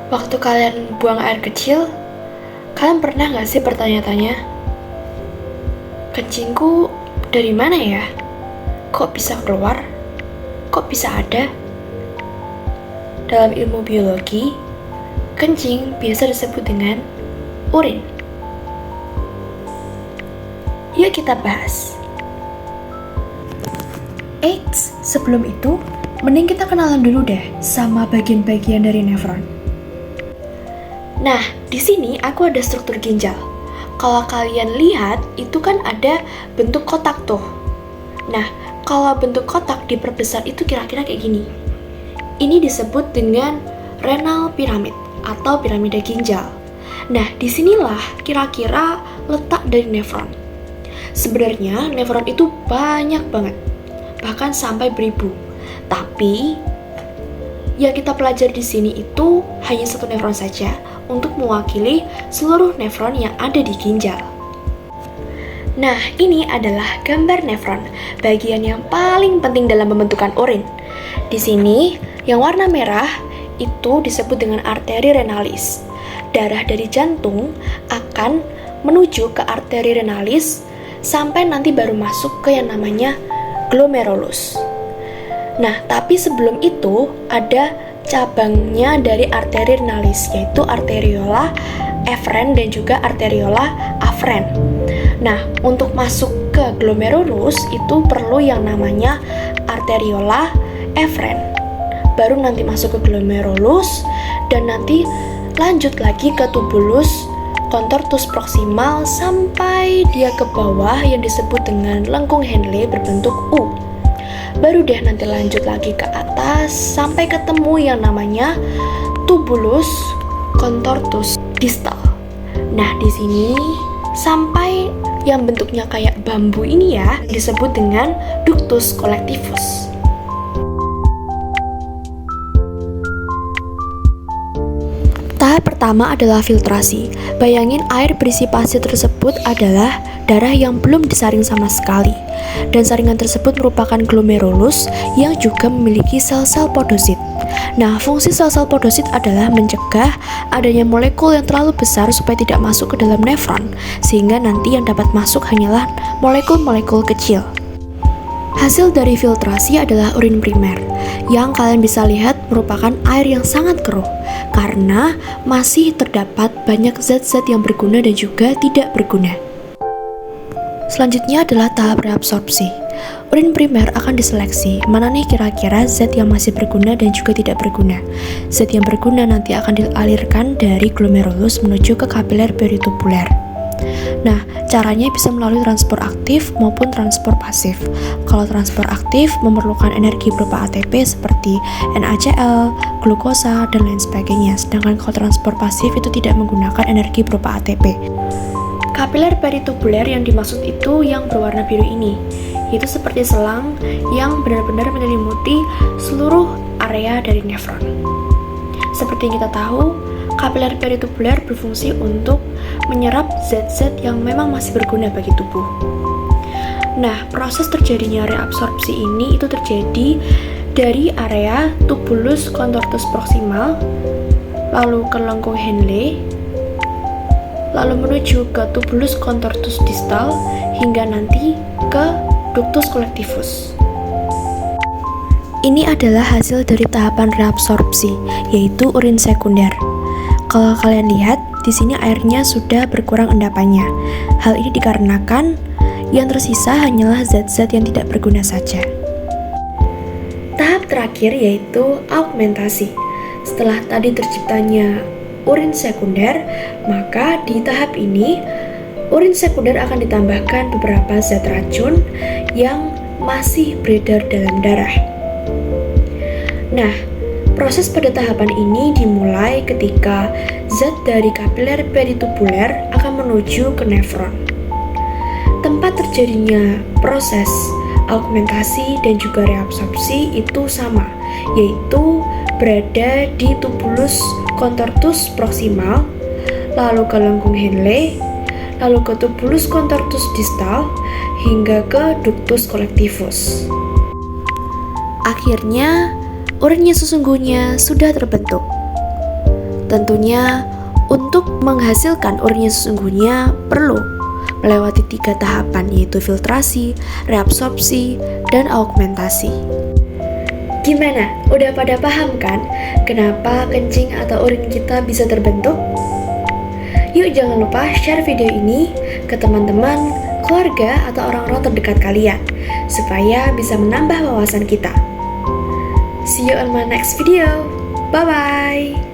Waktu kalian buang air kecil, kalian pernah gak sih bertanya-tanya, kencingku dari mana ya? Kok bisa keluar? Kok bisa ada? Dalam ilmu biologi, kencing biasa disebut dengan urin. Yuk kita bahas. Eits, sebelum itu, mending kita kenalan dulu deh sama bagian-bagian dari nefron. Nah, di sini aku ada struktur ginjal. Kalau kalian lihat, itu kan ada bentuk kotak tuh. Nah, kalau bentuk kotak diperbesar itu kira-kira kayak gini. Ini disebut dengan renal piramid atau piramida ginjal. Nah, disinilah kira-kira letak dari nefron. Sebenarnya nefron itu banyak banget, bahkan sampai beribu. Tapi yang kita pelajari di sini itu hanya satu nefron saja untuk mewakili seluruh nefron yang ada di ginjal. Nah, ini adalah gambar nefron, bagian yang paling penting dalam pembentukan urin. Di sini, yang warna merah itu disebut dengan arteri renalis. Darah dari jantung akan menuju ke arteri renalis sampai nanti baru masuk ke yang namanya glomerulus. Nah, tapi sebelum itu ada cabangnya dari arteri renalis, yaitu arteriola eferen dan juga arteriola aferen. Nah, untuk masuk ke glomerulus itu perlu yang namanya arteriola eferen. Baru nanti masuk ke glomerulus dan nanti lanjut lagi ke tubulus contortus proximal sampai dia ke bawah yang disebut dengan lengkung Henle berbentuk U. Baru deh nanti lanjut lagi ke atas sampai ketemu yang namanya tubulus contortus distal. Nah, di sini sampai yang bentuknya kayak bambu ini ya disebut dengan ductus collectivus. Tahap pertama adalah filtrasi. Bayangin air berisi pasir tersebut adalah darah yang belum disaring sama sekali. Dan saringan tersebut merupakan glomerulus yang juga memiliki sel-sel podosit. Nah, fungsi sel-sel podosit adalah mencegah adanya molekul yang terlalu besar supaya tidak masuk ke dalam nefron, sehingga nanti yang dapat masuk hanyalah molekul-molekul kecil. Hasil dari filtrasi adalah urin primer, yang kalian bisa lihat merupakan air yang sangat keruh, karena masih terdapat banyak zat-zat yang berguna dan juga tidak berguna. Selanjutnya adalah tahap reabsorpsi. Urin primer akan diseleksi, mana nih kira-kira zat yang masih berguna dan juga tidak berguna. Zat yang berguna nanti akan dialirkan dari glomerulus menuju ke kapiler peritubuler. Nah, caranya bisa melalui transport aktif maupun transport pasif. Kalau transport aktif memerlukan energi berupa ATP seperti NaCl, glukosa, dan lain sebagainya. Sedangkan kalau transport pasif itu tidak menggunakan energi berupa ATP. Kapiler peritubuler yang dimaksud itu yang berwarna biru ini, yaitu seperti selang yang benar-benar menyelimuti seluruh area dari nefron. Seperti yang kita tahu, kapiler peritubuler berfungsi untuk menyerap zat-zat yang memang masih berguna bagi tubuh. Nah, proses terjadinya reabsorpsi ini itu terjadi dari area tubulus contortus proximal, lalu ke lengkung Henle, lalu menuju ke tubulus contortus distal, hingga nanti ke ductus collectivus. Ini adalah hasil dari tahapan reabsorpsi, yaitu urin sekunder. Kalau kalian lihat, di sini airnya sudah berkurang endapannya. Hal ini dikarenakan yang tersisa hanyalah zat-zat yang tidak berguna saja. Tahap terakhir yaitu augmentasi. Setelah tadi terciptanya urin sekunder, maka di tahap ini urin sekunder akan ditambahkan beberapa zat racun yang masih beredar dalam darah. Nah, proses pada tahapan ini dimulai ketika zat dari kapiler peritubuler akan menuju ke nefron. Tempat terjadinya proses augmentasi dan juga reabsorpsi itu sama, yaitu berada di tubulus contortus proximal, lalu ke lengkung Henle, lalu ke tubulus contortus distal, hingga ke ductus collectivus. Akhirnya, urinnya sesungguhnya sudah terbentuk. Tentunya, untuk menghasilkan urin yang sesungguhnya perlu melewati 3 tahapan, yaitu filtrasi, reabsorpsi, dan augmentasi. Gimana? Udah pada paham kan kenapa kencing atau urin kita bisa terbentuk? Yuk jangan lupa share video ini ke teman-teman, keluarga, atau orang-orang terdekat kalian supaya bisa menambah wawasan kita. See you on my next video. Bye-bye.